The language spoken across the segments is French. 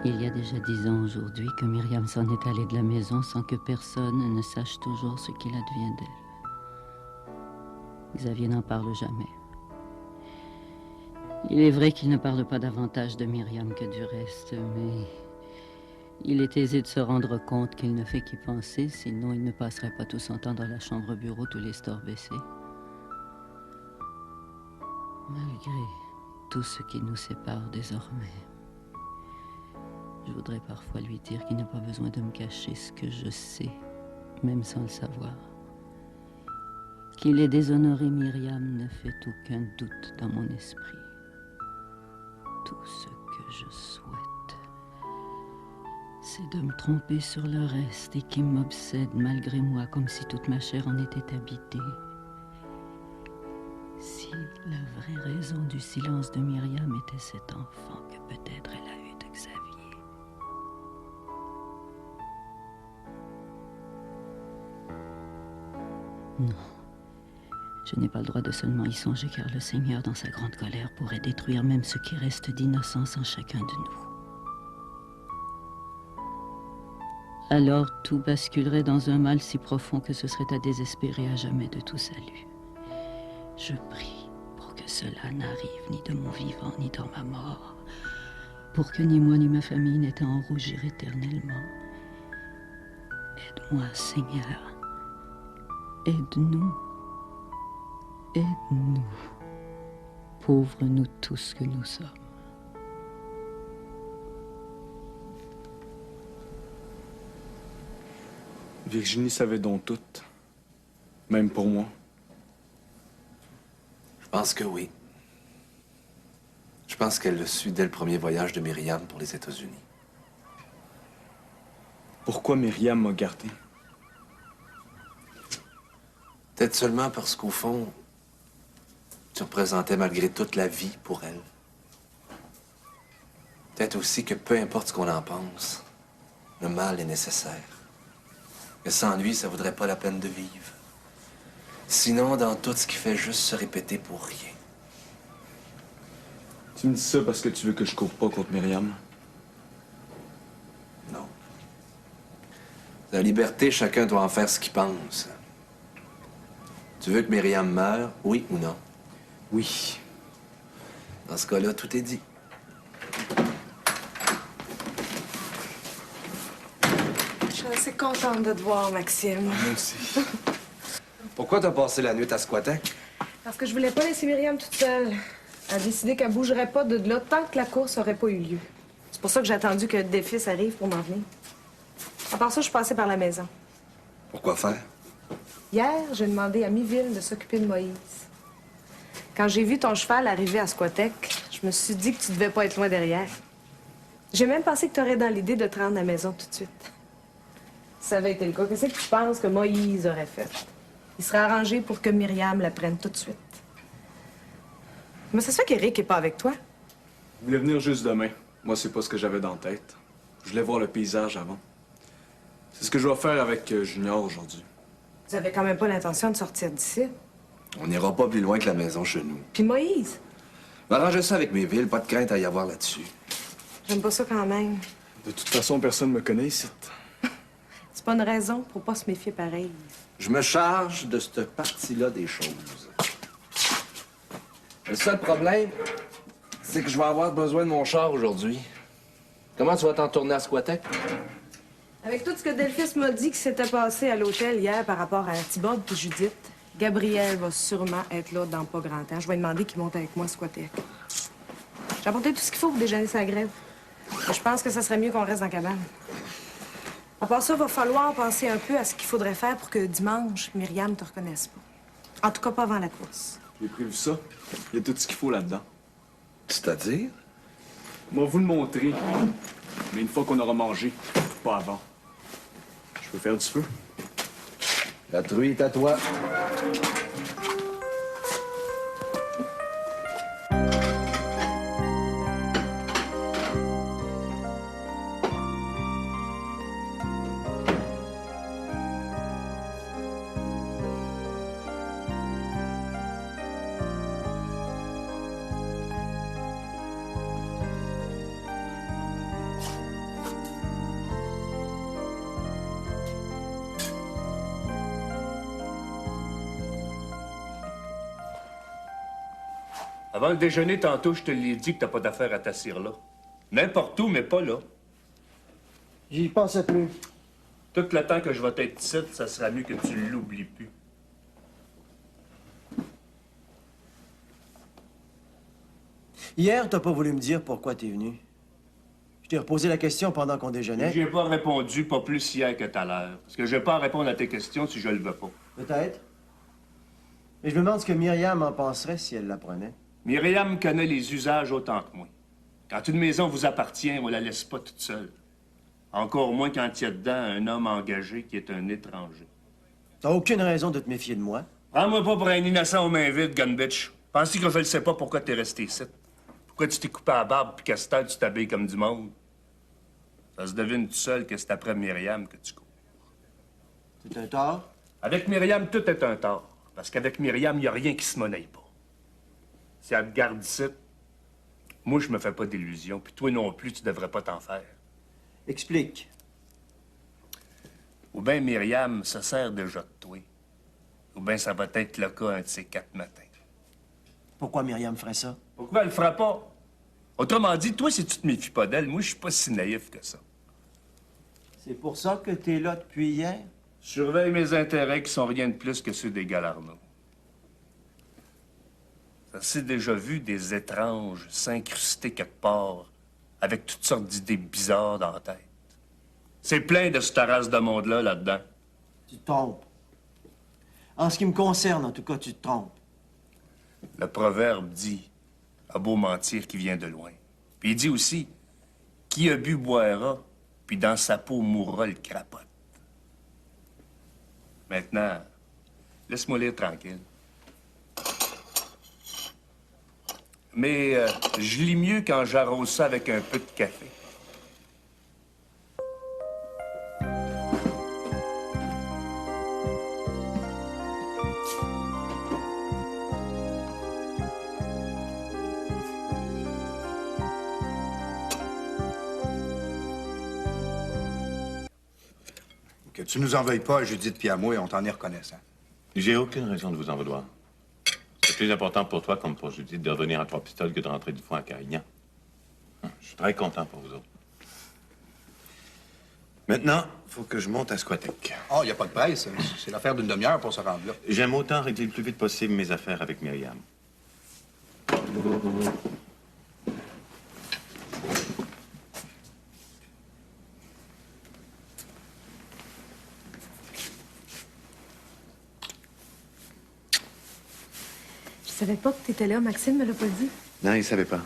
Il y a déjà 10 ans aujourd'hui que Myriam s'en est allée de la maison sans que personne ne sache toujours ce qu'il advient d'elle. Xavier n'en parle jamais. Il est vrai qu'il ne parle pas davantage de Myriam que du reste, mais il est aisé de se rendre compte qu'il ne fait qu'y penser, sinon il ne passerait pas tout son temps dans la chambre-bureau, tous les stores baissés. Malgré tout ce qui nous sépare désormais, je voudrais parfois lui dire qu'il n'a pas besoin de me cacher ce que je sais, même sans le savoir. Qu'il ait déshonoré Myriam ne fait aucun doute dans mon esprit. Tout ce que je souhaite, c'est de me tromper sur le reste et qui m'obsède malgré moi comme si toute ma chair en était habitée. Si la vraie raison du silence de Myriam était cet enfant que peut-être elle a eu de Xavier. Non, je n'ai pas le droit de seulement y songer car le Seigneur, dans sa grande colère, pourrait détruire même ce qui reste d'innocence en chacun de nous. Alors tout basculerait dans un mal si profond que ce serait à désespérer à jamais de tout salut. Je prie pour que cela n'arrive ni de mon vivant ni dans ma mort, pour que ni moi ni ma famille n'aient à en rougir éternellement. Aide-moi, Seigneur. Aide-nous. Aide-nous, pauvres nous tous que nous sommes. Virginie savait donc tout, même pour moi. Je pense que oui. Je pense qu'elle l'a su dès le premier voyage de Myriam pour les États-Unis. Pourquoi Myriam m'a gardé? Peut-être seulement parce qu'au fond, tu représentais malgré toute la vie pour elle. Peut-être aussi que peu importe ce qu'on en pense, le mal est nécessaire. Que sans lui, ça vaudrait pas la peine de vivre. Sinon, dans tout ce qui fait juste se répéter pour rien. Tu me dis ça parce que tu veux que je cours pas contre Myriam? Non. La liberté, chacun doit en faire ce qu'il pense. Tu veux que Myriam meure, oui ou non? Oui. Dans ce cas-là, tout est dit. Je suis assez contente de te voir, Maxime. Moi aussi. Pourquoi t'as passé la nuit à Squatec? Parce que je voulais pas laisser Myriam toute seule. Elle a décidé qu'elle bougerait pas de là tant que la course aurait pas eu lieu. C'est pour ça que j'ai attendu que Défis arrive pour m'en venir. À part ça, je suis passée par la maison. Pourquoi faire? Hier, j'ai demandé à Miville de s'occuper de Moïse. Quand j'ai vu ton cheval arriver à Squatec, je me suis dit que tu devais pas être loin derrière. J'ai même pensé que tu aurais dans l'idée de te rendre à la maison tout de suite. Si ça avait été le cas, qu'est-ce que tu penses que Moïse aurait fait? Il serait arrangé pour que Myriam la prenne tout de suite. Mais ça se fait qu'Éric est pas avec toi. Je voulais venir juste demain. Moi, c'est pas ce que j'avais dans la tête. Je voulais voir le paysage avant. C'est ce que je vais faire avec Junior aujourd'hui. Vous avez quand même pas l'intention de sortir d'ici. On n'ira pas plus loin que la maison chez nous. Puis Moïse, Je vais arranger ça avec mes villes, pas de crainte à y avoir là-dessus. j'aime pas ça quand même. De toute façon, personne me connaît ici. C'est pas une raison pour pas se méfier pareil. Je me charge de cette partie-là des choses. Le seul problème, c'est que je vais avoir besoin de mon char aujourd'hui. Comment tu vas t'en tourner à Squatec? Avec tout ce que Delphis m'a dit qui s'était passé à l'hôtel hier par rapport à Thibaud et Judith, Gabriel va sûrement être là dans pas grand temps. Je vais lui demander qu'il monte avec moi à Squatec. J'ai apporté tout ce qu'il faut pour déjeuner sa grève. Mais je pense que ça serait mieux qu'on reste dans la cabane. À part ça, il va falloir penser un peu à ce qu'il faudrait faire pour que dimanche, Myriam te reconnaisse pas. En tout cas, pas avant la course. J'ai prévu ça. Il y a tout ce qu'il faut là-dedans. C'est-à-dire? Moi, vous le montrer. Mais une fois qu'on aura mangé, pas avant. Je peux faire du feu. La truie est à toi. Avant le déjeuner, tantôt, je te l'ai dit que t'as pas d'affaire à t'asseoir là. N'importe où, mais pas là. J'y pensais plus. Tout le temps que je vais être ici, ça sera mieux que tu l'oublies plus. Hier, t'as pas voulu me dire pourquoi t'es venu. Je t'ai reposé la question pendant qu'on déjeunait. J'y ai pas répondu, pas plus hier que tout à l'heure. Parce que je vais pas répondre à tes questions si je le veux pas. Peut-être. Mais je me demande ce que Myriam en penserait si elle l'apprenait. Myriam connaît les usages autant que moi. Quand une maison vous appartient, on la laisse pas toute seule. Encore moins quand il y a dedans un homme engagé qui est un étranger. T'as aucune raison de te méfier de moi. Prends-moi pas pour un innocent aux mains vides, gun bitch. Penses-tu que je le sais pas pourquoi t'es resté ici? Pourquoi tu t'es coupé à la barbe puis qu'à cette heure, tu t'habilles comme du monde? Ça se devine tout seul que c'est après Myriam que tu cours. C'est un tort. Avec Myriam, tout est un tort. Parce qu'avec Myriam, il n'y a rien qui se monnaie pas. Si elle te garde ici, moi, je me fais pas d'illusions. Puis toi non plus, tu devrais pas t'en faire. Explique. Ou bien Myriam se sert déjà de toi. Ou bien ça va être le cas un de ces 4 matins. Pourquoi Myriam ferait ça? Pourquoi elle le fera pas? Autrement dit, toi, si tu te méfies pas d'elle, moi, je suis pas si naïf que ça. C'est pour ça que t'es là depuis hier? Je surveille mes intérêts qui sont rien de plus que ceux des Galarno. Ça s'est déjà vu des étranges s'incruster quelque part avec toutes sortes d'idées bizarres dans la tête. C'est plein de cette race de monde-là, là-dedans. Tu te trompes. En ce qui me concerne, en tout cas, tu te trompes. Le proverbe dit « A beau mentir qui vient de loin ». Puis il dit aussi « Qui a bu boira, puis dans sa peau mourra le crapote ». Maintenant, laisse-moi lire tranquille. Mais je lis mieux quand j'arrose ça avec un peu de café. Que tu nous en veuilles pas à Judith puis à moi, on t'en est reconnaissant. J'ai aucune raison de vous en vouloir. C'est plus important pour toi, comme pour Judith, de revenir à Trois-Pistoles que de rentrer du fond à Carignan. Je suis très content pour vous autres. Maintenant, il faut que je monte à Squatec. Oh, il a pas de presse. C'est l'affaire d'une demi-heure pour se rendre là. J'aime autant régler le plus vite possible mes affaires avec Myriam. Je savais pas que t'étais là. Maxime me l'a pas dit. Non, il savait pas.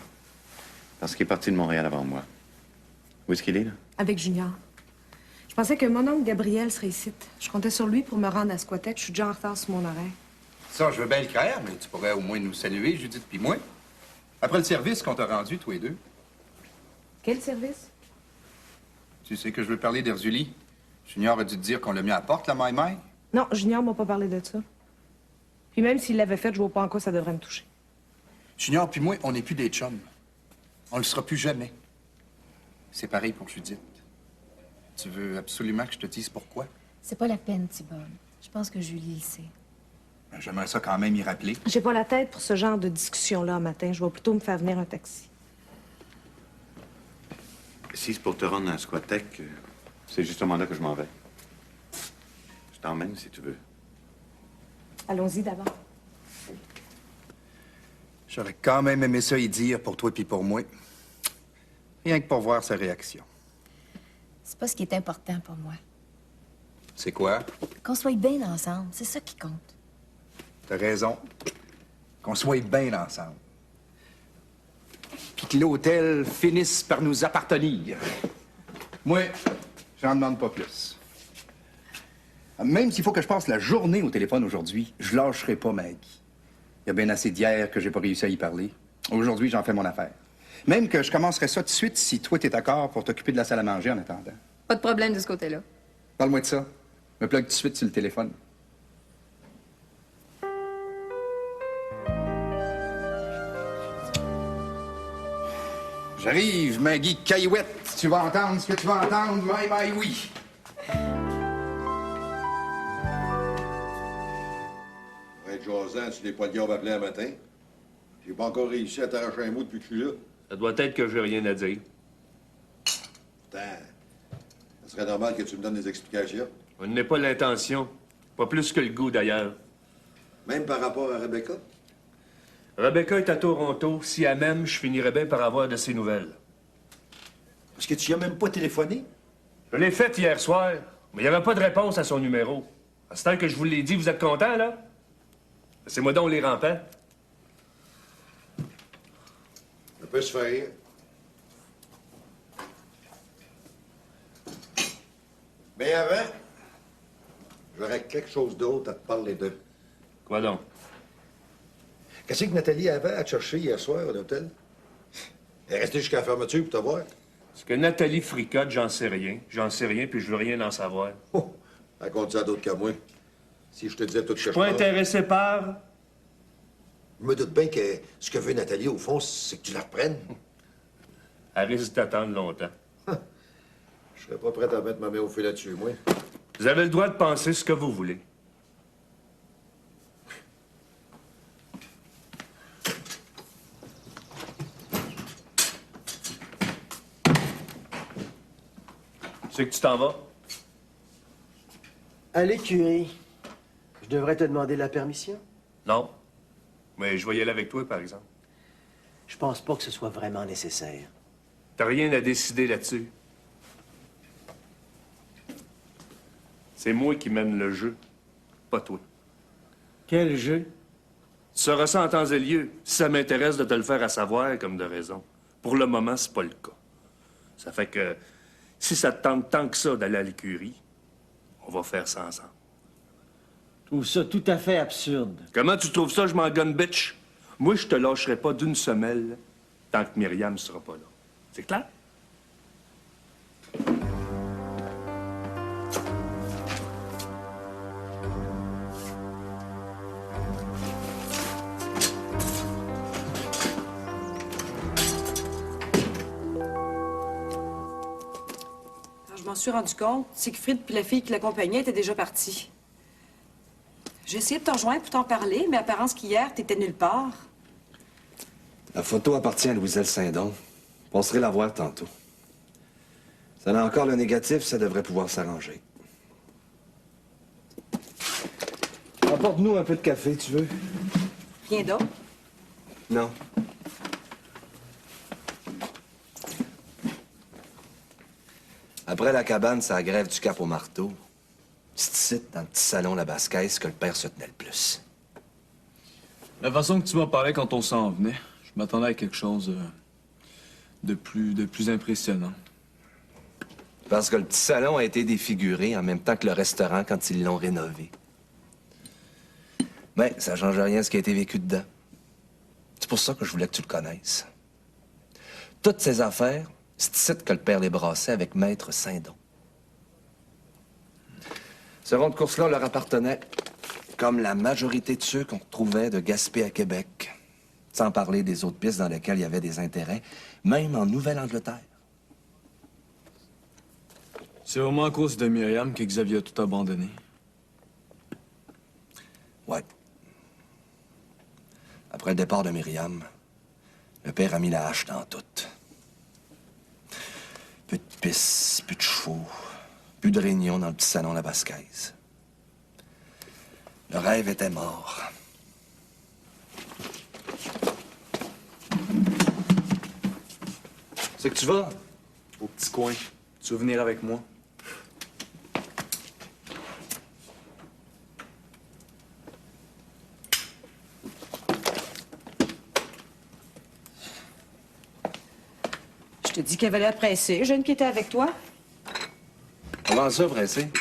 Parce qu'il est parti de Montréal avant moi. Où est-ce qu'il est, là? Avec Junior. Je pensais que mon oncle Gabriel serait ici. Je comptais sur lui pour me rendre à Squatec. Je suis déjà en retard sur mon horaire. Ça, je veux bien le croire, mais tu pourrais au moins nous saluer, Judith puis moi. Après le service qu'on t'a rendu, tous les deux. Quel service? Tu sais que je veux parler d'Erzuli. Junior a dû te dire qu'on l'a mis à la porte, la maille-maille. Non, Junior m'a pas parlé de ça. Puis même s'il l'avait fait, je vois pas en quoi ça devrait me toucher. Junior puis moi, on n'est plus des chums. On le sera plus jamais. C'est pareil pour Judith. Tu veux absolument que je te dise pourquoi? C'est pas la peine, Thibonne. Je pense que Julie le sait. Ben, j'aimerais ça quand même y rappeler. J'ai pas la tête pour ce genre de discussion-là un matin. Je vais plutôt me faire venir un taxi. Si c'est pour te rendre à Squatec, c'est justement là que je m'en vais. Je t'emmène si tu veux. Allons-y d'abord. J'aurais quand même aimé ça y dire pour toi puis pour moi. Rien que pour voir sa réaction. C'est pas ce qui est important pour moi. C'est quoi? Qu'on soit bien ensemble, c'est ça qui compte. T'as raison. Qu'on soit bien ensemble. Puis que l'hôtel finisse par nous appartenir. Moi, j'en demande pas plus. Même s'il faut que je passe la journée au téléphone aujourd'hui, je lâcherai pas Maggie. Il y a bien assez d'hier que j'ai pas réussi à y parler. Aujourd'hui, j'en fais mon affaire. Même que je commencerai ça tout de suite si toi, t'es d'accord pour t'occuper de la salle à manger en attendant. Pas de problème de ce côté-là. Parle-moi de ça. Me plug tout de suite sur le téléphone. J'arrive, Maggie Caillouette. Tu vas entendre ce que tu vas entendre, oui. Ouais, Josan, tu n'es pas de garde appelé un matin? J'ai pas encore réussi à t'arracher un mot depuis que je suis là. Ça doit être que j'ai rien à dire. Putain, ça serait normal que tu me donnes des explications. On n'est pas l'intention. Pas plus que le goût, d'ailleurs. Même par rapport à Rebecca? Rebecca est à Toronto. Si elle m'aime, je finirais bien par avoir de ses nouvelles. Parce que tu y as même pas téléphoné? Je l'ai faite hier soir, mais il n'y avait pas de réponse à son numéro. À ce temps que je vous l'ai dit, vous êtes content, là? C'est moi donc les rampants. Ça peut se faire. Mais avant, j'aurais quelque chose d'autre à te parler de. Quoi donc? Qu'est-ce que Nathalie avait à te chercher hier soir à l'hôtel? Elle est restée jusqu'à la fermeture pour te voir. Est-ce que Nathalie fricote, j'en sais rien. J'en sais rien, puis je veux rien en savoir. Oh, raconte ça à d'autres qu'à moi. Si je te disais tout ce que je Pas pense. intéressé par... Je me doute bien que ce que veut Nathalie, au fond, c'est que tu la reprennes. Elle risque d'attendre longtemps. Je serais pas prêt à mettre ma main au feu là-dessus, moi. Vous avez le droit de penser ce que vous voulez. C'est que tu t'en vas? À l'écurie. Je devrais te demander la permission? Non. Mais je vais y aller avec toi, par exemple. Je pense pas que ce soit vraiment nécessaire. T'as rien à décider là-dessus. C'est moi qui mène le jeu, pas toi. Quel jeu? Tu sauras ça en temps et lieu, si ça m'intéresse de te le faire à savoir comme de raison. Pour le moment, c'est pas le cas. Ça fait que, si ça te tente tant que ça d'aller à l'écurie, on va faire ça ensemble. Je trouve ça tout à fait absurde. Comment tu trouves ça, je m'en gonne, bitch? Moi, je te lâcherai pas d'une semelle tant que Myriam sera pas là. C'est clair? Quand je m'en suis rendu compte, Siegfried puis la fille qui l'accompagnait étaient déjà partis. J'ai essayé de te rejoindre pour t'en parler, mais apparence qu'hier, t'étais nulle part. La photo appartient à Louiselle Saint-Don. On serait la voir tantôt. Ça a encore le négatif, ça devrait pouvoir s'arranger. Apporte-nous un peu de café, tu veux? Rien d'autre. Non. Après la cabane, c'est la grève du Cap au marteau. C'est ici, dans le petit salon La Basse-Caisse, que le père se tenait le plus. La façon que tu m'as parlé quand on s'en venait, je m'attendais à quelque chose de plus impressionnant. Parce que le petit salon a été défiguré en même temps que le restaurant quand ils l'ont rénové. Mais ça change rien ce qui a été vécu dedans. C'est pour ça que je voulais que tu le connaisses. Toutes ces affaires, c'est ici que le père les brassait avec Maître Saint-Don. Ce rond de course-là leur appartenait, comme la majorité de ceux qu'on trouvait de Gaspé à Québec. Sans parler des autres pistes dans lesquelles il y avait des intérêts, même en Nouvelle-Angleterre. C'est vraiment à cause de Myriam que Xavier a tout abandonné. Ouais. Après le départ de Myriam, le père a mis la hache dans tout. Plus de pistes, plus de chevaux, plus de réunions dans le petit salon La Basse-Caisse. Le rêve était mort. C'est que tu vas? Au petit coin. Tu veux venir avec moi? Je te dis qu'elle avait l'air pressée. Jeune qui était avec toi. Comment ça, pressé?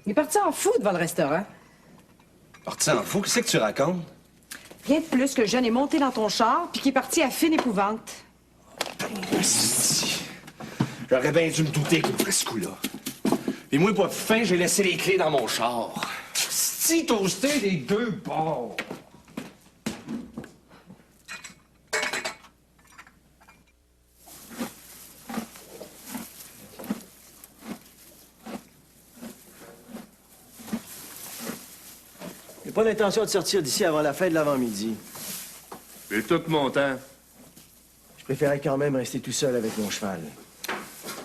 Il est parti en fou devant le restaurant. Parti en fou, qu'est-ce que tu racontes? Rien de plus que Jeune est monté dans ton char puis qui est parti à fine épouvante. J'aurais bien dû me douter qu'il me ferait ce coup-là. Et moi, pas de fin, j'ai laissé les clés dans mon char. Si toasté des deux bords. J'ai pas l'intention de sortir d'ici avant la fin de l'avant-midi. J'ai tout mon temps. Je préférais quand même rester tout seul avec mon cheval.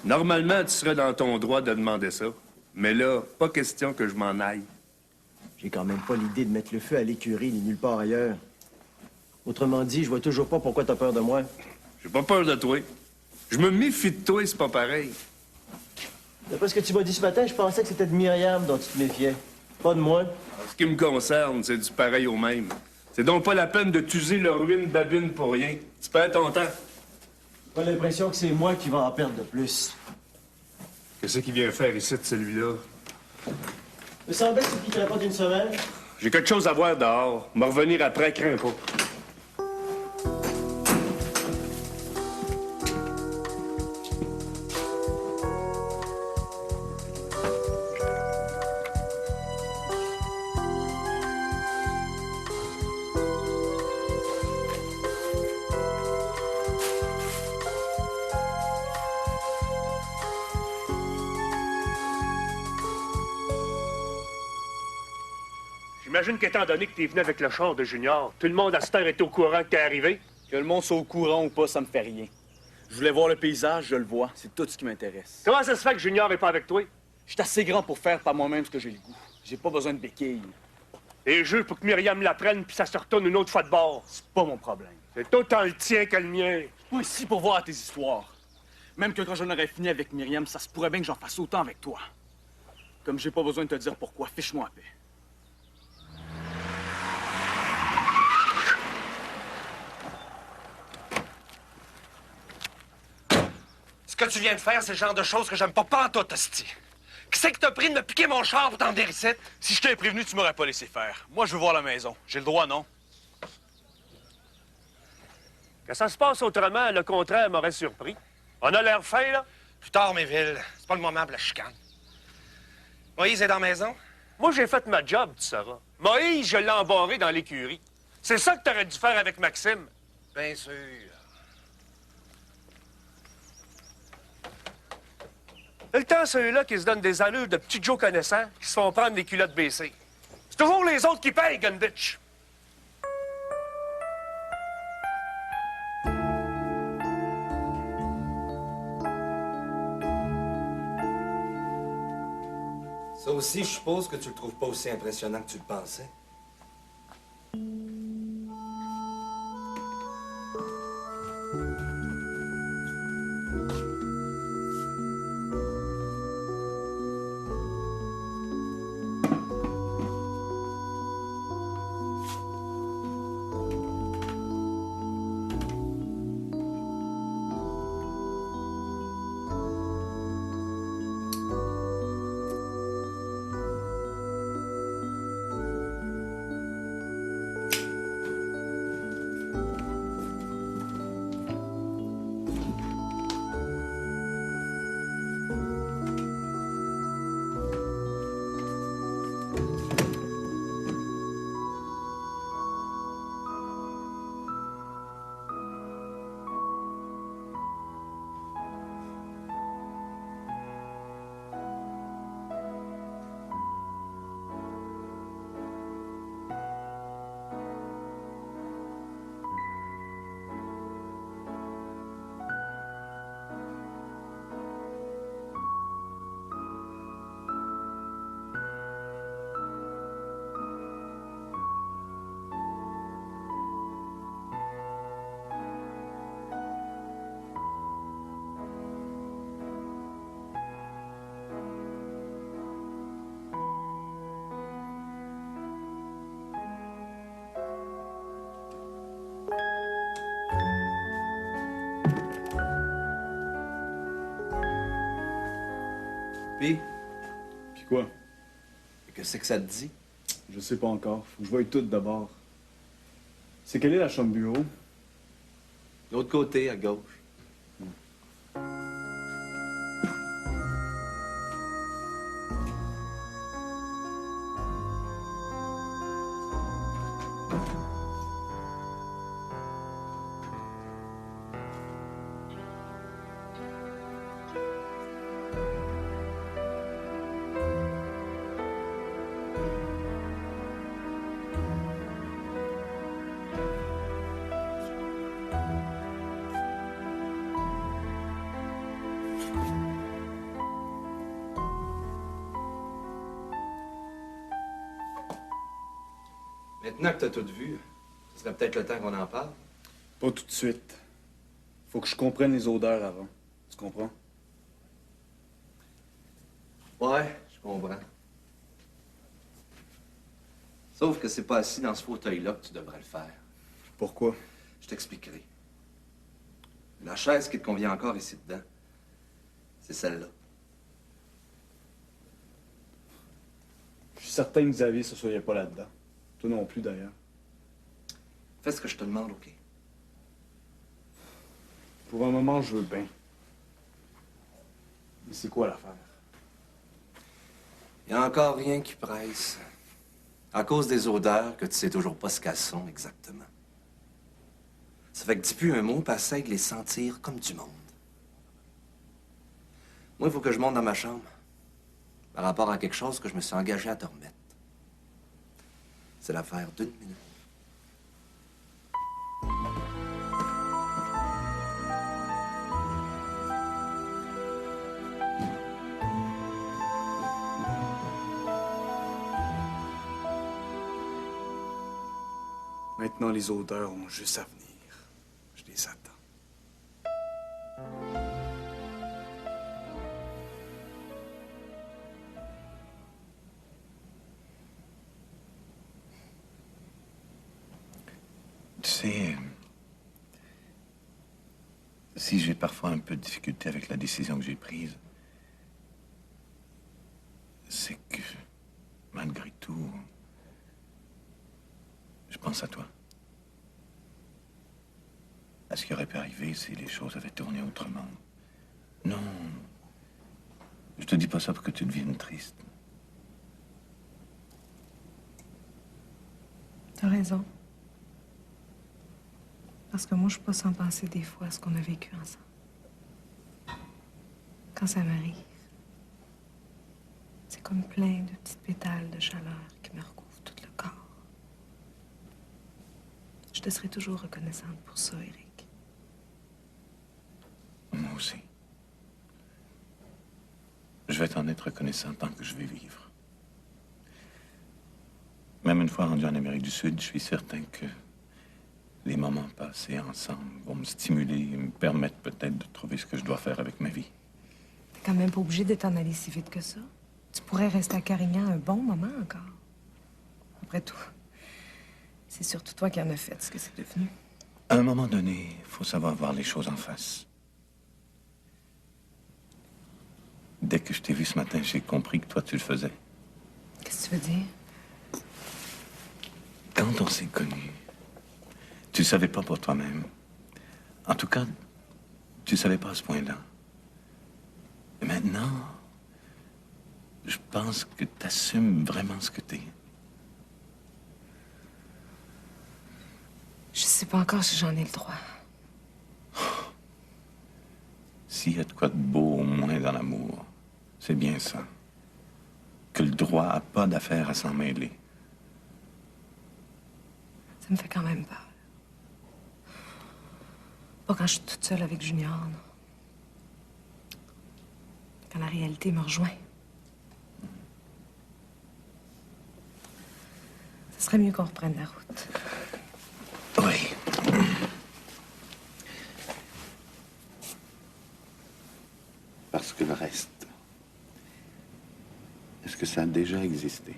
Normalement, tu serais dans ton droit de demander ça. Mais là, pas question que je m'en aille. J'ai quand même pas l'idée de mettre le feu à l'écurie ni nulle part ailleurs. Autrement dit, je vois toujours pas pourquoi t'as peur de moi. J'ai pas peur de toi. Je me méfie de toi, c'est pas pareil. D'après ce que tu m'as dit ce matin, je pensais que c'était de Myriam dont tu te méfiais. Pas de moi. En ce qui me concerne, c'est du pareil au même. C'est donc pas la peine de t'user le ruine babine pour rien. Tu perds ton temps. J'ai pas l'impression que c'est moi qui va en perdre de plus. Qu'est-ce qu'il vient faire ici, de celui-là? Me semblait que tu quitterais pas d'une semaine. J'ai quelque chose à voir dehors. Me revenir après, crains pas. J'imagine qu'étant donné que t'es venu avec le char de Junior, tout le monde à cette heure est au courant que t'es arrivé. Que le monde soit au courant ou pas, ça me fait rien. Je voulais voir le paysage, je le vois. C'est tout ce qui m'intéresse. Comment ça se fait que Junior est pas avec toi? Je suis assez grand pour faire par moi-même ce que j'ai le goût. J'ai pas besoin de béquilles. Et jeu pour que Myriam l'apprenne puis ça se retourne une autre fois de bord. C'est pas mon problème. C'est autant le tien que le mien. Je suis pas ici pour voir tes histoires. Même que quand j'en aurais fini avec Myriam, ça se pourrait bien que j'en fasse autant avec toi. Comme j'ai pas besoin de te dire pourquoi, fiche-moi la paix. Ce que tu viens de faire, c'est le genre de choses que j'aime pas pantoute, hostie. Qui c'est que t'as pris de me piquer mon char pour t'en venir ici? Si je t'avais prévenu, tu m'aurais pas laissé faire. Moi, je veux voir la maison. J'ai le droit, non? Que ça se passe autrement, le contraire m'aurait surpris. On a l'air fin, là? Plus tard, Méville. C'est pas le moment pour la chicane. Moïse est dans la maison? Moi, j'ai fait ma job, tu sauras. Moïse, je l'ai embarré dans l'écurie. C'est ça que t'aurais dû faire avec Maxime. Bien sûr. Le temps, ceux-là qui se donnent des allures de petits Joe connaissants, qui se font prendre les culottes baissées. C'est toujours les autres qui payent, gun bitch. Ça aussi, je suppose que tu le trouves pas aussi impressionnant que tu le pensais. Puis, Puis quoi? qu'est-ce que ça te dit? Je sais pas encore. Faut que je voie tout d'abord. C'est quelle est la chambre bureau? L'autre côté, à gauche. Maintenant que t'as tout vu, ce serait peut-être le temps qu'on en parle. Pas tout de suite. Faut que je comprenne les odeurs avant. Tu comprends? Ouais, je comprends. Sauf que c'est pas assis dans ce fauteuil-là que tu devrais le faire. Pourquoi? Je t'expliquerai. La chaise qui te convient encore ici dedans, c'est celle-là. Je suis certain que Xavier se soyait pas là-dedans. Toi non plus, d'ailleurs. Fais ce que je te demande, OK? Pour un moment, je veux bien. Mais c'est quoi l'affaire? Il n'y a encore rien qui presse. À cause des odeurs que tu sais toujours pas ce qu'elles sont exactement. Ça fait que dis plus un mot, puis essaye de les sentir comme du monde. Moi, il faut que je monte dans ma chambre. Par rapport à quelque chose que je me suis engagé à te remettre. C'est l'affaire d'1 minute. Maintenant, les odeurs ont juste à venir. Je les attends. Tu sais, si j'ai parfois un peu de difficulté avec la décision que j'ai prise, c'est que, malgré tout, je pense à toi. À ce qui aurait pu arriver si les choses avaient tourné autrement. Non, je te dis pas ça pour que tu deviennes triste. T'as raison. Parce que moi, je suis pas sans penser des fois à ce qu'on a vécu ensemble. Quand ça m'arrive, c'est comme plein de petites pétales de chaleur qui me recouvrent tout le corps. Je te serai toujours reconnaissante pour ça, Éric. Moi aussi. Je vais t'en être reconnaissant tant que je vais vivre. Même une fois rendu en Amérique du Sud, je suis certain que les moments passés ensemble vont me stimuler et me permettre peut-être de trouver ce que je dois faire avec ma vie. T'es quand même pas obligé de t'en aller si vite que ça. Tu pourrais rester à Carignan un bon moment encore. Après tout, c'est surtout toi qui en as fait ce que c'est devenu. À un moment donné, il faut savoir voir les choses en face. Dès que je t'ai vu ce matin, j'ai compris que toi, tu le faisais. Qu'est-ce que tu veux dire? Quand on s'est connus, tu ne savais pas pour toi-même. En tout cas, tu ne savais pas à ce point-là. Et maintenant, je pense que tu assumes vraiment ce que tu es. Je sais pas encore si j'en ai le droit. S'il y a de quoi de beau au moins dans l'amour, c'est bien ça. Que le droit n'a pas d'affaire à s'en mêler. Ça me fait quand même peur. Pas quand je suis toute seule avec Junior, non. Quand la réalité me rejoint. Ce serait mieux qu'on reprenne la route. Oui. Parce que le reste, est-ce que ça a déjà existé?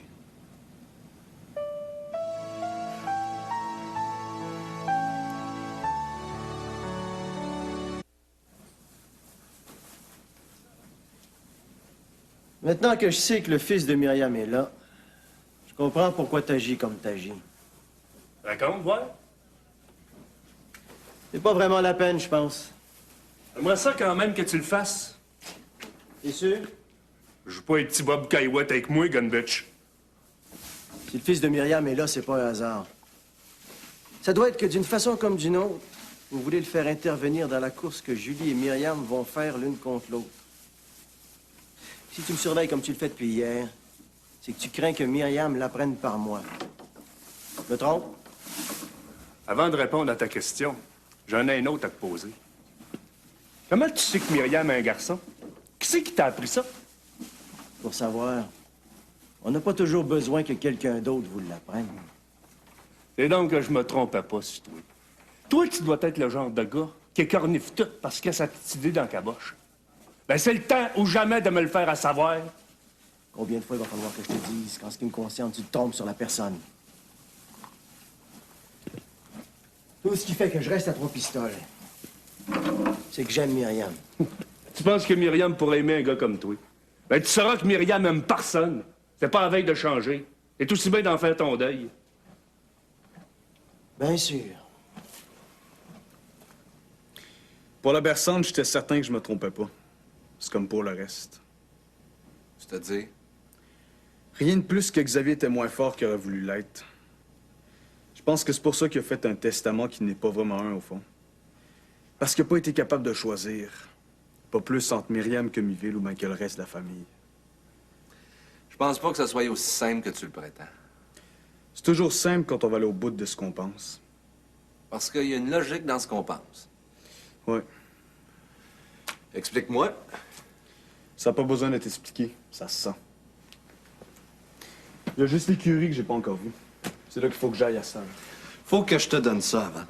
Maintenant que je sais que le fils de Myriam est là, je comprends pourquoi t'agis comme t'agis. Raconte, voir. C'est pas vraiment la peine, je pense. J'aimerais ça quand même que tu le fasses. T'es sûr? Je veux pas être petit Bob Caillouette avec moi, gunbitch. Si le fils de Myriam est là, c'est pas un hasard. Ça doit être que d'une façon comme d'une autre, vous voulez le faire intervenir dans la course que Julie et Myriam vont faire l'une contre l'autre. Si tu me surveilles comme tu le fais depuis hier, c'est que tu crains que Myriam l'apprenne par moi. Je me trompe? Avant de répondre à ta question, j'en ai une autre à te poser. Comment tu sais que Myriam est un garçon? Qui c'est qui t'a appris ça? Pour savoir, on n'a pas toujours besoin que quelqu'un d'autre vous l'apprenne. Et donc que je me trompais pas sur toi. Toi, tu dois être le genre de gars qui écorniffe tout parce qu'il a sa petite idée dans la caboche. Ben, c'est le temps ou jamais de me le faire à savoir. Combien de fois il va falloir que je te dise qu'en ce qui me concerne, tu te trompes sur la personne? Tout ce qui fait que je reste à 3 pistolets, c'est que j'aime Myriam. Tu penses que Myriam pourrait aimer un gars comme toi? Ben, tu sauras que Myriam aime personne. C'est pas la veille de changer. C'est aussi bien d'en faire ton deuil. Bien sûr. Pour la berçante, j'étais certain que je me trompais pas. C'est comme pour le reste. C'est-à-dire? Rien de plus que Xavier était moins fort qu'il aurait voulu l'être. Je pense que c'est pour ça qu'il a fait un testament qui n'est pas vraiment un, au fond. Parce qu'il n'a pas été capable de choisir. Pas plus entre Myriam que Miville ou bien que le reste de la famille. Je pense pas que ça soit aussi simple que tu le prétends. C'est toujours simple quand on va aller au bout de ce qu'on pense. Parce qu'il y a une logique dans ce qu'on pense. Oui. Explique-moi. Ça n'a pas besoin d'être expliqué. Ça se sent. Il y a juste l'écurie que j'ai pas encore vue. C'est là qu'il faut que j'aille à ça. Faut que je te donne ça avant.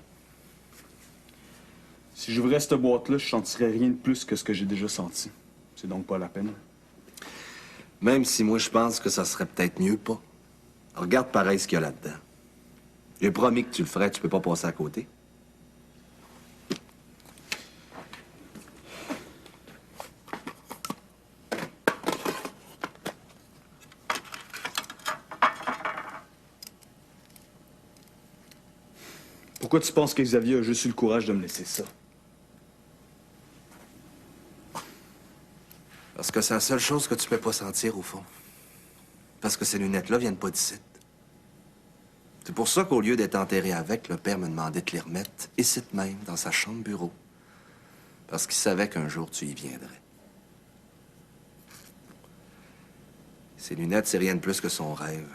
Si j'ouvrais cette boîte-là, je sentirais rien de plus que ce que j'ai déjà senti. C'est donc pas la peine. Même si moi, je pense que ça serait peut-être mieux pas. Regarde pareil ce qu'il y a là-dedans. J'ai promis que tu le ferais, tu peux pas passer à côté. Pourquoi tu penses que Xavier a juste eu le courage de me laisser ça? Parce que c'est la seule chose que tu peux pas sentir, au fond. Parce que ces lunettes-là viennent pas d'ici. C'est pour ça qu'au lieu d'être enterré avec, le père me demandait de les remettre, ici même, dans sa chambre bureau. Parce qu'il savait qu'un jour, tu y viendrais. Ces lunettes, c'est rien de plus que son rêve.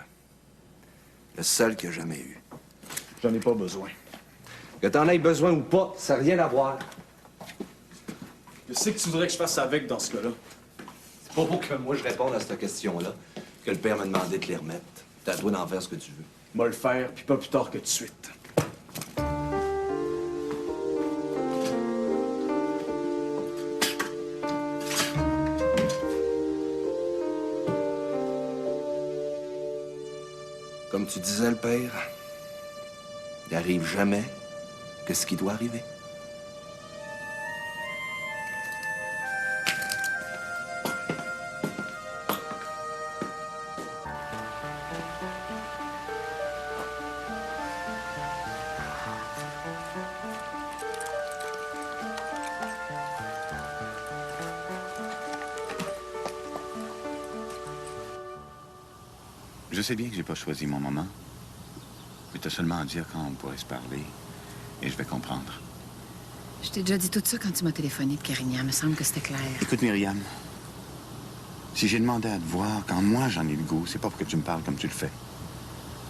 Le seul qu'il a jamais eu. J'en ai pas besoin. Que t'en aies besoin ou pas, ça n'a rien à voir. Qu'est-ce que tu voudrais que je fasse avec dans ce cas-là? C'est pas pour que moi je réponde à cette question-là que le père m'a demandé de les remettre. T'as le droit d'en faire ce que tu veux. Moi le faire, puis pas plus tard que tout de suite. Comme tu disais, le père, il n'arrive jamais que ce qui doit arriver. Je sais bien que j'ai pas choisi mon moment. Mais t'as seulement à dire quand on pourrait se parler. Et je vais comprendre. Je t'ai déjà dit tout ça quand tu m'as téléphoné de Carignan. Me semble que c'était clair. Écoute, Myriam. Si j'ai demandé à te voir quand moi j'en ai le goût, c'est pas pour que tu me parles comme tu le fais.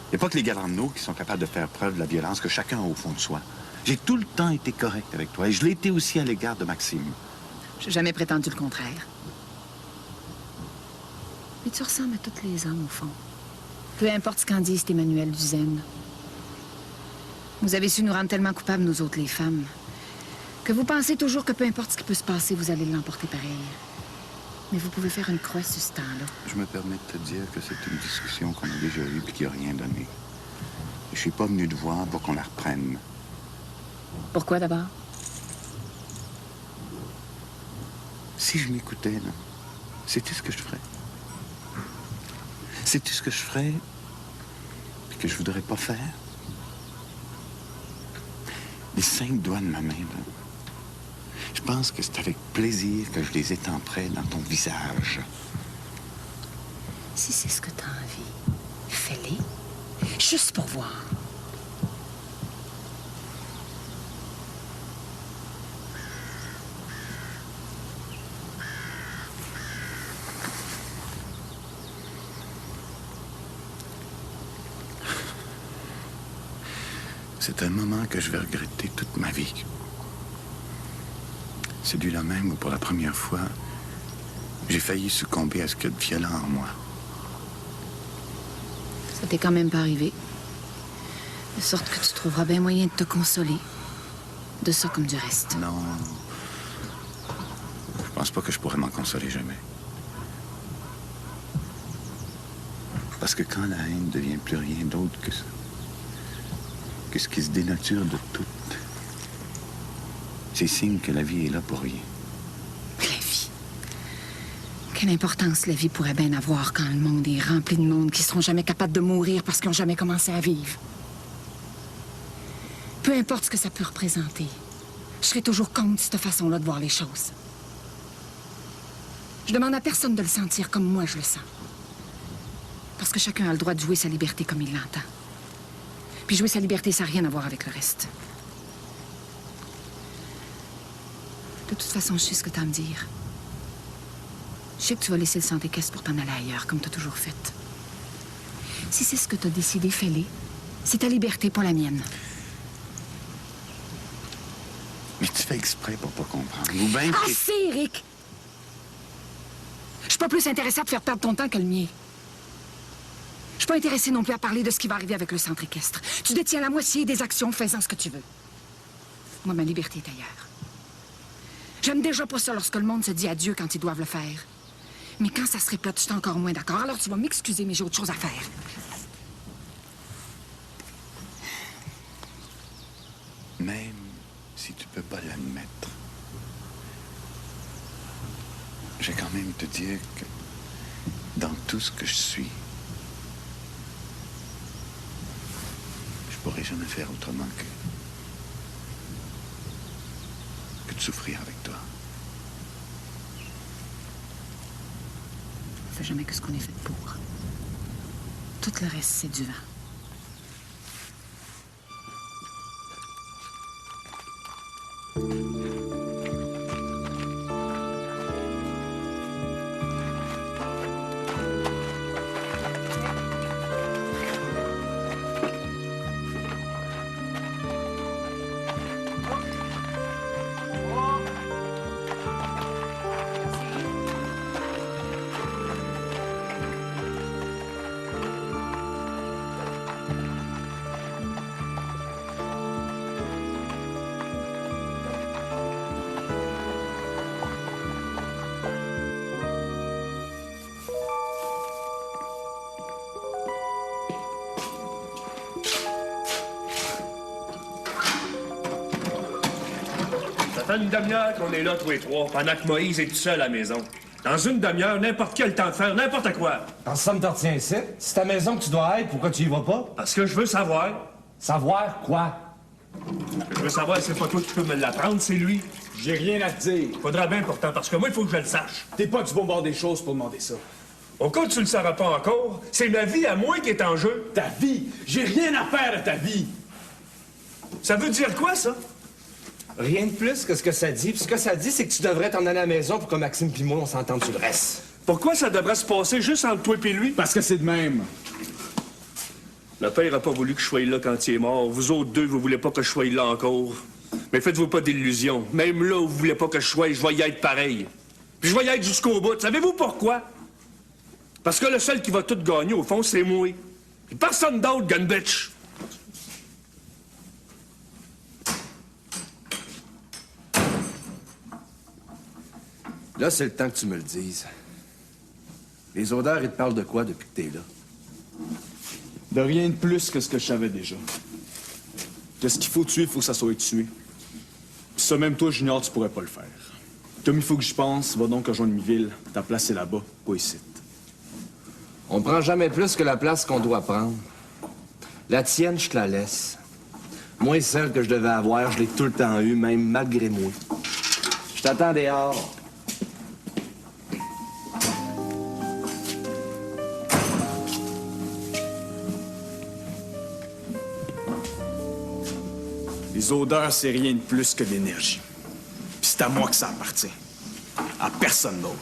Il n'y a pas que les Galandreau qui sont capables de faire preuve de la violence que chacun a au fond de soi. J'ai tout le temps été correct avec toi. Et je l'ai été aussi à l'égard de Maxime. J'ai jamais prétendu le contraire. Mais tu ressembles à tous les hommes, au fond. Peu importe ce qu'en disent tes manuels d'usine. Vous avez su nous rendre tellement coupables, nous autres, les femmes, que vous pensez toujours que peu importe ce qui peut se passer, vous allez l'emporter pareil. Mais vous pouvez faire une croix sur ce temps-là. Je me permets de te dire que c'est une discussion qu'on a déjà eue et qui n'a rien donné. Je suis pas venu te voir pour qu'on la reprenne. Pourquoi d'abord? Si je m'écoutais, là, sais-tu ce que je ferais? Sais-tu ce que je ferais et que je voudrais pas faire? Les 5 doigts de ma main, là, je pense que c'est avec plaisir que je les étendrai dans ton visage. Si c'est ce que t'as envie, fais-les. Juste pour voir. C'est un moment que je vais regretter toute ma vie. Celui-là même où, pour la première fois, j'ai failli succomber à ce qu'il y a de violent en moi. Ça t'est quand même pas arrivé. De sorte que tu trouveras bien moyen de te consoler. De ça comme du reste. Non. Je pense pas que je pourrais m'en consoler jamais. Parce que quand la haine devient plus rien d'autre que ça, que ce qui se dénature de tout, c'est signe que la vie est là pour rien. La vie. Quelle importance la vie pourrait bien avoir quand le monde est rempli de monde qui seront jamais capables de mourir parce qu'ils n'ont jamais commencé à vivre. Peu importe ce que ça peut représenter, je serai toujours contre cette façon-là de voir les choses. Je demande à personne de le sentir comme moi je le sens. Parce que chacun a le droit de jouer sa liberté comme il l'entend. Puis jouer sa liberté, ça n'a rien à voir avec le reste. De toute façon, je sais ce que tu as à me dire. Je sais que tu vas laisser le centre équestre pour t'en aller ailleurs, comme tu as toujours fait. Si c'est ce que tu as décidé, fais-le. C'est ta liberté, pas la mienne. Mais tu fais exprès pour pas comprendre. Ou bien... Assez, Eric! Je suis pas plus intéressée à te faire perdre ton temps que le mien. Je suis pas intéressée non plus à parler de ce qui va arriver avec le centre équestre. Tu détiens la moitié des actions, fais-en ce que tu veux. Moi, ma liberté est ailleurs. J'aime déjà pas ça lorsque le monde se dit adieu quand ils doivent le faire. Mais quand ça se répète, je suis encore moins d'accord. Alors tu vas m'excuser, mais j'ai autre chose à faire. Même si tu peux pas l'admettre, je vais quand même te dire que dans tout ce que je suis, je pourrais jamais faire autrement que de souffrir avec toi. On fait jamais que ce qu'on est fait pour. Tout le reste, c'est du vent. Ça fait une demi-heure qu'on est là, tous les trois, pendant que Moïse est tout seul à la maison. Dans une demi-heure, n'importe quel temps de faire n'importe quoi. En somme, t'en retiens ici. C'est ta maison que tu dois être, pourquoi tu y vas pas? Parce que je veux savoir. Savoir quoi? Je veux savoir, c'est pas toi qui peux me l'apprendre, c'est lui. J'ai rien à te dire. Faudra bien pourtant, parce que moi, il faut que je le sache. T'es pas du bon bord des choses pour demander ça. Au cas où tu le sauras pas encore, c'est ma vie à moi qui est en jeu. Ta vie? J'ai rien à faire de ta vie. Ça veut dire quoi, ça? Rien de plus que ce que ça dit. Puis ce que ça dit, c'est que tu devrais t'en aller à la maison pour que Maxime pis moi, on s'entende sur le reste. Pourquoi ça devrait se passer juste entre toi et lui? Parce que c'est de même. Le père a pas voulu que je sois là quand il est mort. Vous autres deux, vous voulez pas que je sois là encore. Mais faites-vous pas d'illusions. Même là où vous voulez pas que je sois, je vais y être pareil. Puis je vais y être jusqu'au bout. Savez-vous pourquoi? Parce que le seul qui va tout gagner, au fond, c'est moi. Puis personne d'autre, gun bitch. Là, c'est le temps que tu me le dises. Les odeurs, ils te parlent de quoi depuis que t'es là? De rien de plus que ce que je savais déjà. Que ce qu'il faut tuer, il faut que ça soit tué. Puis ça, même toi, Junior, tu pourrais pas le faire. Comme il faut que j'y pense, va donc rejoindre Miville. Ta place est là-bas, pas ici. On prend jamais plus que la place qu'on doit prendre. La tienne, je te la laisse. Moi, celle que je devais avoir, je l'ai tout le temps eue, même malgré moi. Je t'attends dehors. Les odeurs, c'est rien de plus que de l'énergie. Puis c'est à moi que ça appartient. À personne d'autre.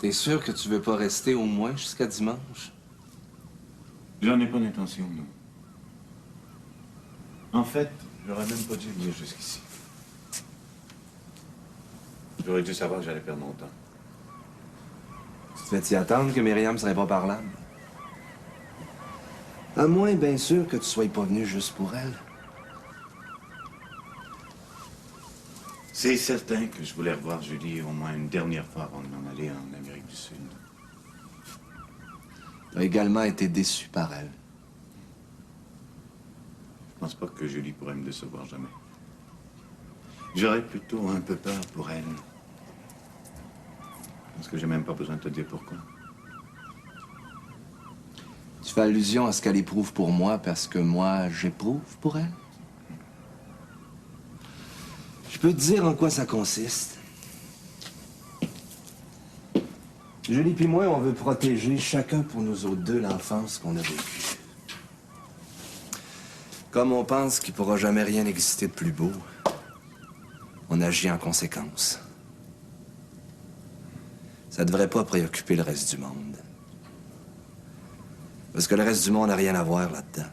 T'es sûr que tu veux pas rester au moins jusqu'à dimanche? J'en ai pas d'intention, non. En fait, j'aurais même pas dû venir jusqu'ici. J'aurais dû savoir que j'allais perdre mon temps. Tu te fais t'y attendre que Myriam serait pas parlable? À moins, bien sûr, que tu sois pas venu juste pour elle. C'est certain que je voulais revoir Julie au moins une dernière fois avant de m'en aller en Amérique du Sud. Tu as également été déçu par elle. Je pense pas que Julie pourrait me décevoir jamais. J'aurais plutôt un peu peur pour elle. Parce que j'ai même pas besoin de te dire pourquoi. Tu fais allusion à ce qu'elle éprouve pour moi parce que moi, j'éprouve pour elle? Je peux te dire en quoi ça consiste. Julie puis moi, on veut protéger chacun pour nous autres deux l'enfance qu'on a vécue. Comme on pense qu'il pourra jamais rien exister de plus beau, on agit en conséquence. Ça devrait pas préoccuper le reste du monde. Parce que le reste du monde n'a rien à voir là-dedans.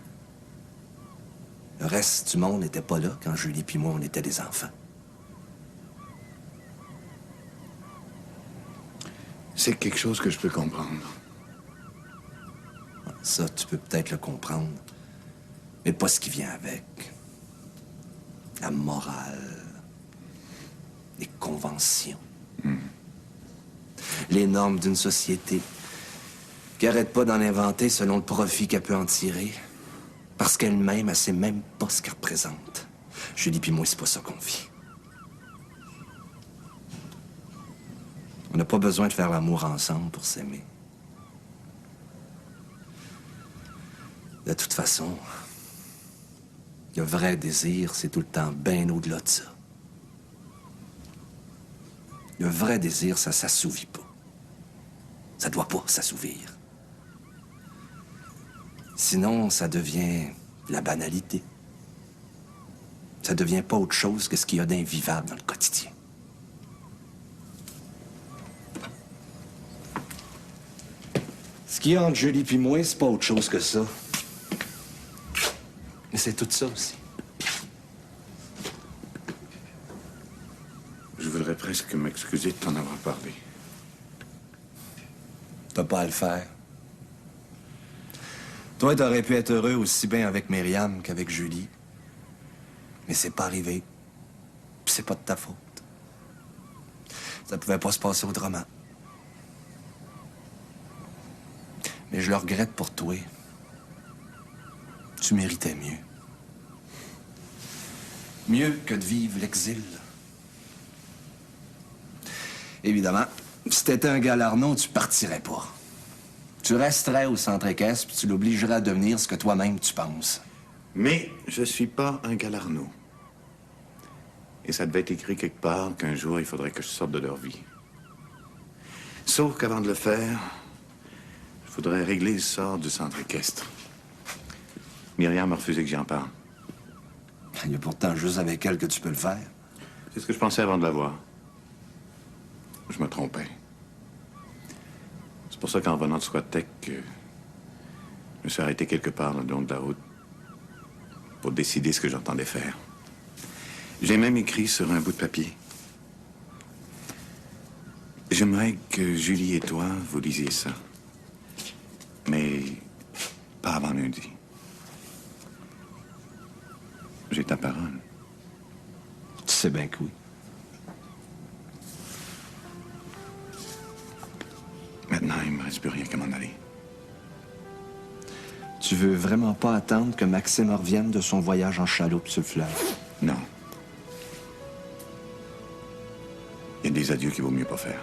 Le reste du monde n'était pas là quand Julie puis moi, on était des enfants. C'est quelque chose que je peux comprendre. Ça, tu peux peut-être le comprendre, mais pas ce qui vient avec. La morale, les conventions, les normes d'une société qui arrête pas d'en inventer selon le profit qu'elle peut en tirer, parce qu'elle-même, elle sait même pas ce qu'elle représente. Julie puis moi, c'est pas ça qu'on vit. On n'a pas besoin de faire l'amour ensemble pour s'aimer. De toute façon, le vrai désir, c'est tout le temps bien au-delà de ça. Le vrai désir, ça s'assouvit pas. Ça doit pas s'assouvir. Sinon, ça devient la banalité. Ça devient pas autre chose que ce qu'il y a d'invivable dans le quotidien. Ce qu'il y a entre Julie puis moi, c'est pas autre chose que ça. Mais c'est tout ça aussi. Je voudrais presque m'excuser de t'en avoir parlé. T'as pas à le faire. Toi, t'aurais pu être heureux aussi bien avec Myriam qu'avec Julie. Mais c'est pas arrivé. Puis c'est pas de ta faute. Ça pouvait pas se passer autrement. Mais je le regrette pour toi. Tu méritais mieux. Mieux que de vivre l'exil. Évidemment, si t'étais un galarno, tu partirais pas. Tu resterais au centre équestre, puis tu l'obligerais à devenir ce que toi-même tu penses. Mais je suis pas un galarno. Et ça devait être écrit quelque part qu'un jour, il faudrait que je sorte de leur vie. Sauf qu'avant de le faire, il faudrait régler le sort du centre équestre. Myriam a refusé que j'en parle. Il y a pourtant juste avec elle que tu peux le faire. C'est ce que je pensais avant de la voir. Je me trompais. C'est pour ça qu'en revenant de Squattec, je me suis arrêté quelque part le long de la route pour décider ce que j'entendais faire. J'ai même écrit sur un bout de papier. J'aimerais que Julie et toi, vous lisiez ça. Mais pas avant lundi. J'ai ta parole. Tu sais bien que oui. Maintenant, il me reste plus rien qu'à m'en aller. Tu veux vraiment pas attendre que Maxime revienne de son voyage en chaloupe sur le fleuve? Non. Il y a des adieux qu'il vaut mieux pas faire.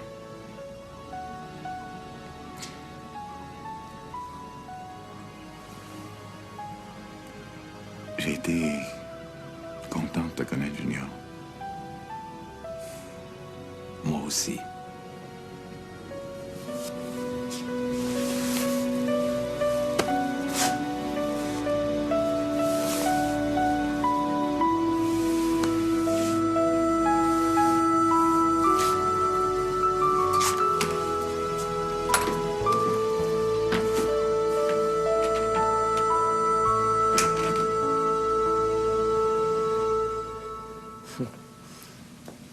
J'ai été content de te connaître, Junior. Moi aussi.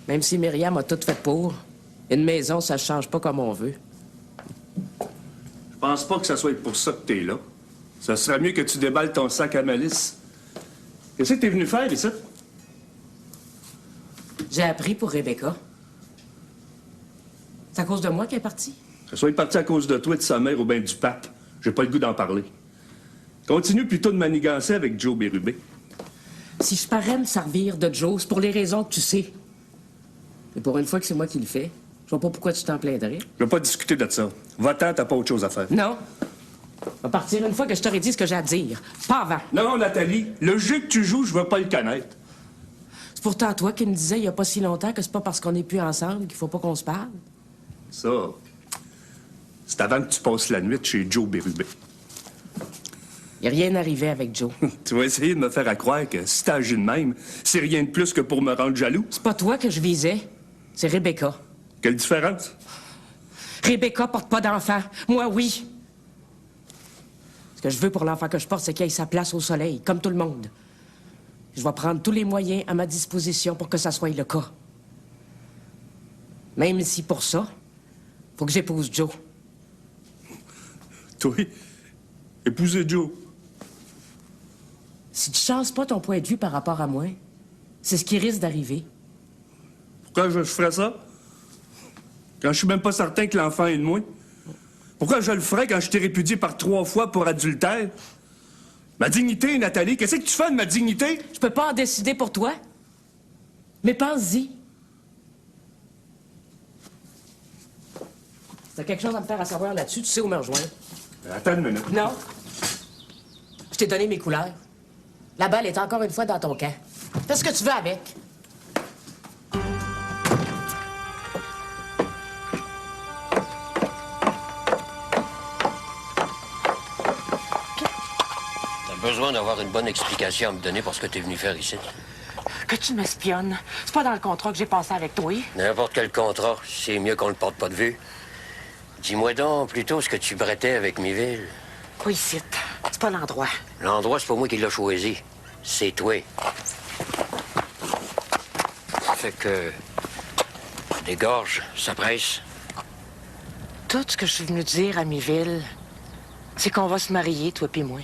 Même si Myriam a tout fait pour, une maison, ça ne change pas comme on veut. pense pas que ça soit pour ça que t'es là. Ça serait mieux que tu déballes ton sac à malice. Qu'est-ce que t'es venu faire ici? J'ai appris pour Rebecca. C'est à cause de moi qu'elle est partie? Que ça soit parti à cause de toi, de sa mère ou bien du pape. J'ai pas le goût d'en parler. Continue plutôt de manigancer avec Joe Bérubé. Si je parais me servir de Joe, c'est pour les raisons que tu sais. Et pour une fois que c'est moi qui le fais, je vois pas pourquoi tu t'en plaindrais. Je veux pas discuter de ça. Va-t'en, t'as pas autre chose à faire. Non. On va partir une fois que je t'aurai dit ce que j'ai à dire. Pas avant. Non, Nathalie, le jeu que tu joues, je veux pas le connaître. C'est pourtant toi qui me disais il y a pas si longtemps que c'est pas parce qu'on n'est plus ensemble qu'il faut pas qu'on se parle. Ça, c'est avant que tu passes la nuit chez Joe Bérubé. Il a rien arrivé avec Joe. Tu vas essayer de me faire à croire que si t'as agi de même, c'est rien de plus que pour me rendre jaloux. C'est pas toi que je visais, c'est Rebecca. Quelle différence? Rebecca porte pas d'enfant. Moi, oui. Ce que je veux pour l'enfant que je porte, c'est qu'il ait sa place au soleil, comme tout le monde. Je vais prendre tous les moyens à ma disposition pour que ça soit le cas. Même si pour ça, faut que j'épouse Joe. Toi, épouser Joe. Si tu changes pas ton point de vue par rapport à moi, c'est ce qui risque d'arriver. Pourquoi je ferais ça? Quand je suis même pas certain que l'enfant est de moi? Pourquoi je le ferais quand je t'ai répudié par 3 fois pour adultère? Ma dignité, Nathalie, qu'est-ce que tu fais de ma dignité? Je peux pas en décider pour toi. Mais pense-y. Si t'as quelque chose à me faire à savoir là-dessus, tu sais où me rejoindre. Attends une minute. Non. Je t'ai donné mes couleurs. La balle est encore une fois dans ton camp. Fais ce que tu veux avec. T'as besoin d'avoir une bonne explication à me donner pour ce que t'es venu faire ici. Que tu m'espionnes. C'est pas dans le contrat que j'ai passé avec toi. N'importe quel contrat, c'est mieux qu'on le porte pas de vue. Dis-moi donc plutôt ce que tu brettais avec Miville. Pas ici. C'est pas l'endroit. L'endroit, c'est pas moi qui l'ai choisi. C'est toi. Fait que... des gorges, ça presse. Tout ce que je suis venu dire à Miville, c'est qu'on va se marier, toi puis moi.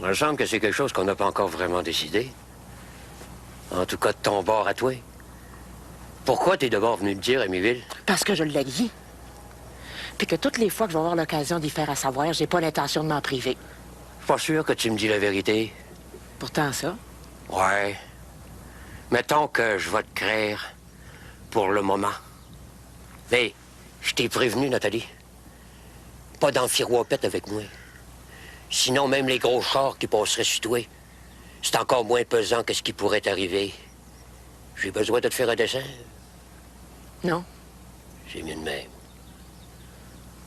Il me semble que c'est quelque chose qu'on n'a pas encore vraiment décidé. En tout cas, de ton bord à toi. Pourquoi t'es d'abord venu te dire à Miville? Parce que je l'ai dit. Puis que toutes les fois que je vais avoir l'occasion d'y faire à savoir, j'ai pas l'intention de m'en priver. Je suis pas sûr que tu me dis la vérité. Pourtant, ça. Ouais. Mettons que je vais te créer pour le moment. Mais je t'ai prévenu, Nathalie. Pas d'enfirouapette avec moi. Sinon, même les gros chars qui passeraient sur toi, c'est encore moins pesant que ce qui pourrait t'arriver. J'ai besoin de te faire un dessin? Non. C'est mieux de même.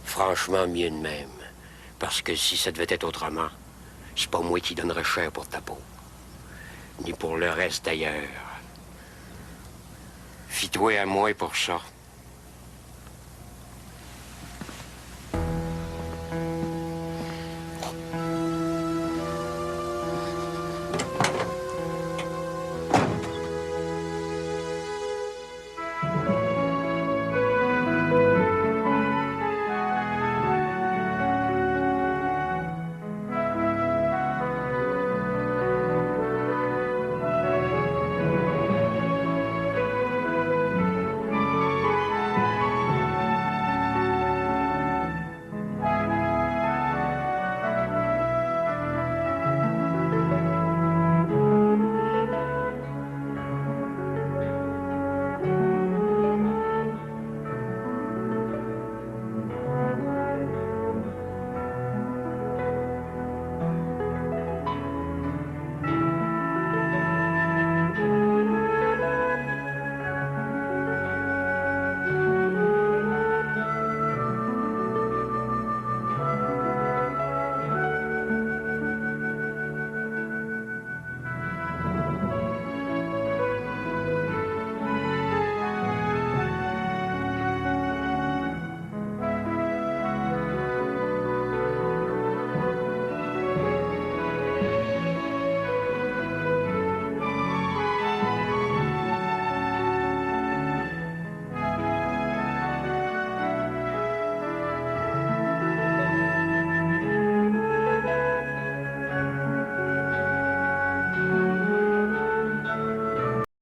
Franchement, mieux de même. Parce que si ça devait être autrement, c'est pas moi qui donnerais cher pour ta peau. Ni pour le reste d'ailleurs. Fie-toi à moi pour ça.